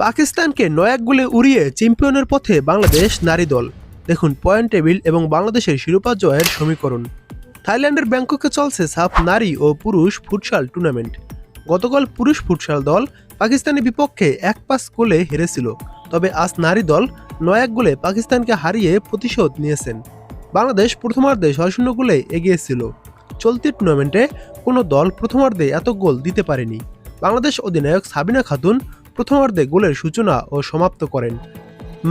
পাকিস্তানকে ৯-১ গোলে উড়িয়ে চ্যাম্পিয়নের পথে বাংলাদেশ নারী দল। দেখুন পয়েন্ট টেবিল এবং বাংলাদেশের শিরোপা জয়ের সমীকরণ। থাইল্যান্ডের ব্যাংককে চলছে সাফ নারী ও পুরুষ ফুটসাল টুর্নামেন্ট। গতকাল পুরুষ ফুটসাল দল পাকিস্তানের বিপক্ষে ১-৫ গোলে হেরেছিল, তবে আজ নারী দল ৯-১ গোলে পাকিস্তানকে হারিয়ে প্রতিশোধ নিয়েছেন। বাংলাদেশ প্রথমার্ধে ৬-০ গোলে এগিয়েছিল। চলতি টুর্নামেন্টে কোনো দল প্রথমার্ধে এত গোল দিতে পারেনি। বাংলাদেশ অধিনায়ক সাবিনা খাতুন প্রথমার্ধে গোলের সূচনা ও সমাপ্ত করেন।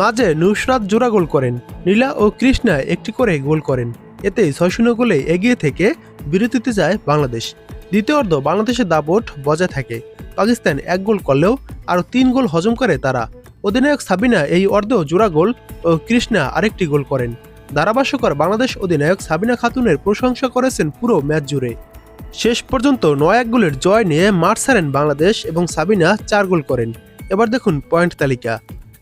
মাঝে নুসরাত জোড়া গোল করেন, নীলা ও কৃষ্ণা একটি করে গোল করেন। এতেই ৬-০ গোলে এগিয়ে থেকে বিরতিতে যায় বাংলাদেশ। দ্বিতীয়ার্ধ বাংলাদেশের দাপট বজায় থাকে। পাকিস্তান ১ গোল করলেও আরও ৩ গোল হজম করে তারা। অধিনায়ক সাবিনা এই অর্ধেও জোড়া গোল ও কৃষ্ণা আরেকটি গোল করেন। ধারাভাষ্যকর বাংলাদেশ অধিনায়ক সাবিনা খাতুনের প্রশংসা করেছেন পুরো ম্যাচ জুড়ে। শেষ পর্যন্ত ৯-১ গোলের জয় নিয়ে মাঠ ছাড়েন বাংলাদেশ এবং সাবিনা ৪ গোল করেন। এবার দেখুন পয়েন্ট তালিকা।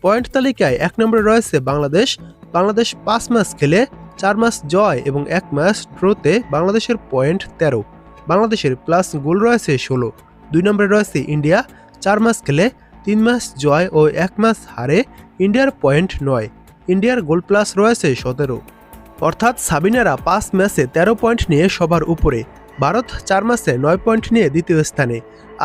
পয়েন্ট তালিকায় ১ নম্বরে রয়েছে বাংলাদেশ। বাংলাদেশ ৫ ম্যাচ খেলে ৪ ম্যাচ জয় এবং ১ ম্যাচ ড্রতে বাংলাদেশের পয়েন্ট ১৩। বাংলাদেশের প্লাস গোল রয়েছে ১৬। ২ নম্বরে রয়েছে ইন্ডিয়া। ৪ ম্যাচ খেলে ৩ ম্যাচ জয় ও ১ ম্যাচ হারে ইন্ডিয়ার পয়েন্ট ৯। ইন্ডিয়ার গোল প্লাস রয়েছে ১৭। অর্থাৎ সাবিনারা ৫ ম্যাচে ১৩ পয়েন্ট নিয়ে সবার উপরে। ভারত ৪ ম্যাচে ৯ পয়েন্ট নিয়ে দ্বিতীয় স্থানে।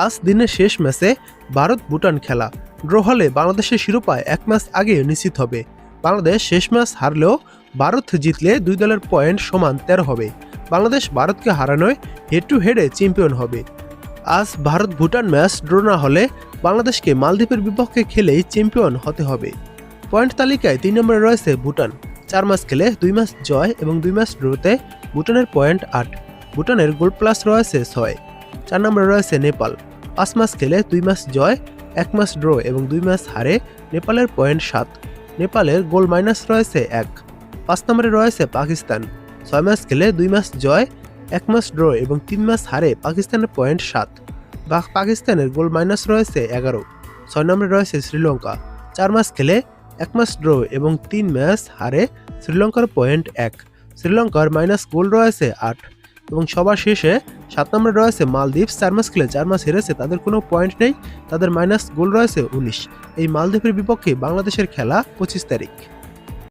আজ দিনের শেষ ম্যাচে ভারত ভুটান খেলা। ড্র হলে বাংলাদেশের শিরোপা ১ ম্যাচ আগে নিশ্চিত হবে। বাংলাদেশ শেষ ম্যাচ হারলেও ভারত জিতলে দুই দলের পয়েন্ট সমান ১৩ হবে। বাংলাদেশ ভারতকে হারানোয় হেড টু হেডে চ্যাম্পিয়ন হবে। আজ ভারত ভুটান ম্যাচ ড্র না হলে বাংলাদেশকে মালদ্বীপের বিপক্ষে খেলেই চ্যাম্পিয়ন হতে হবে। পয়েন্ট তালিকায় ৩ নম্বরে রয়েছে ভুটান। ৪ ম্যাচ খেলে ২ ম্যাচ জয় এবং ২ ম্যাচ ড্রতে ভুটানের পয়েন্ট ৮। ভুটানের গোল প্লাস রয়েছে ৬। ৪ নম্বরে রয়েছে নেপাল। ৫ ম্যাচ খেলে ২ ম্যাচ জয়, ১ ম্যাচ ড্র এবং ২ ম্যাচ হারে নেপালের পয়েন্ট ৭। নেপালের গোল মাইনাস রয়েছে ১। ৫ নম্বরে রয়েছে পাকিস্তান। ৬ ম্যাচ খেলে ২ ম্যাচ জয়, ১ ম্যাচ ড্র এবং ৩ ম্যাচ হারে পাকিস্তানের পয়েন্ট ৭। পাকিস্তানের গোল মাইনাস রয়েছে ১১। ৬ নম্বরে রয়েছে শ্রীলঙ্কা। ৪ ম্যাচ খেলে ১ ম্যাচ ড্র এবং ৩ ম্যাচ হারে শ্রীলঙ্কার পয়েন্ট ১। শ্রীলঙ্কার মাইনাস গোল রয়েছে ৮। এবং সবার শেষে ৭ নম্বরে রয়েছে মালদ্বীপ। ৪ ম্যাচ খেলে ৪ ম্যাচ হেরেছে, তাদের কোনো পয়েন্ট নেই, তাদের মাইনাস গোল রয়েছে ১৯। এই মালদ্বীপের বিপক্ষে বাংলাদেশের খেলা ২৫ তারিখ।